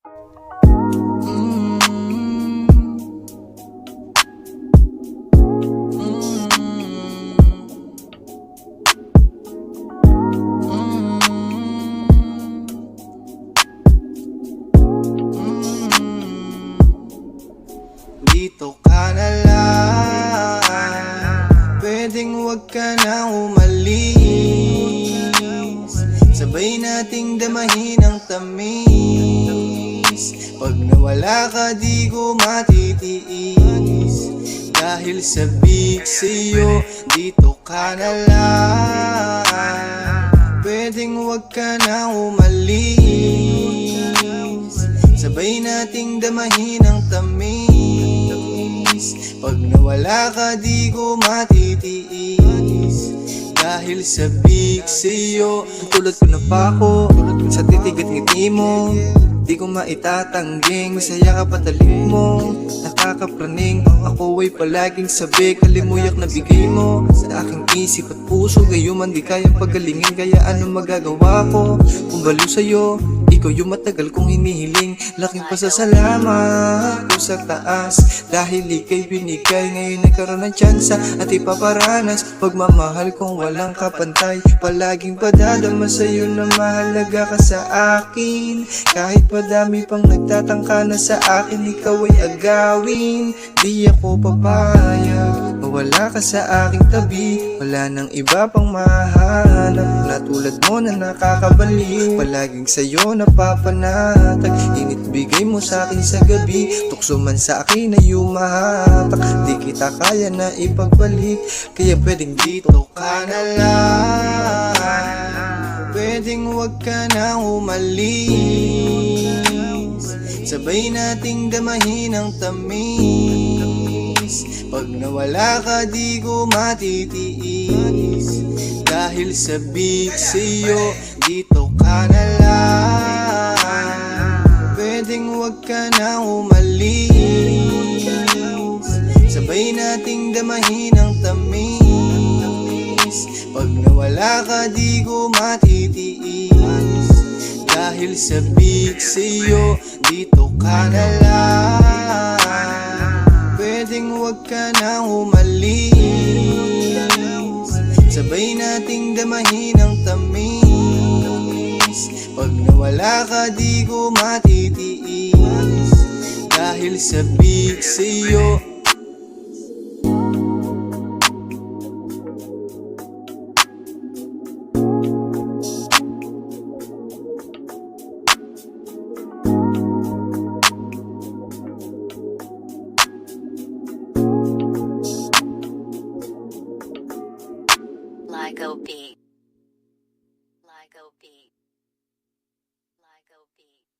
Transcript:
Dito ka na lang, pwedeng huwag ka na umalis. Sabay nating damahin ang tamis. Pag nawala ka di ko matitiis. Dahil sabik sa'yo, dito ka na lang, pwedeng huwag ka na umalis. Sabay nating damahin ang tamis. Pag nawala ka di ko matitiis. Dahil sabik sa'yo, tulad ko na pako sa titig at ngiti mo. Di ko maitatangging, masaya ka patalim mo. Nakakapraning, ako ay palaging sabik. Kalimuyak na bigay mo sa aking isip at puso. Gayuman di kayang pagalingin, kaya ano magagawa ko? Kung baliw sa'yo, ikaw yung matagal kong hinihiling. Laking pasasalamat ko sa taas, dahil ika'y binigay. Ngayon nagkaroon ng tsansa at ipaparanas pagmamahal kong walang kapantay. Palaging padadama sa'yo na mahalaga ka sa akin. Kahit madami pang nagtatangka na sa akin ikaw ay agawin, di ako papayag mawala ka sa aking tabi. Wala nang iba pang mahanap na tulad mo na nakakabaliw. Palaging sa'yo napapanatag, init bigay mo sa akin sa gabi. Tukso man sa akin ay umahatak, di kita kaya na ipagbalik. Kaya pwedeng dito ka na lang, pwedeng huwag ka na umalis. Sabay nating damahin ang tamis. Pag nawala ka di ko matitiis. Dahil sabik sa'yo, dito ka na lang, pwedeng huwag ka na umalis. Sabay nating damahin ang tamis. Pag nawala ka di ko matitiis. Dahil sabik sa'yo, dito ka na lang, pwedeng huwag ka na umalis. Sabay nating damahin ang tamis. Pag nawala ka di ko matitiis. Dahil sabik sa'yo. Ligo beat. Ligo beat. Ligo beat.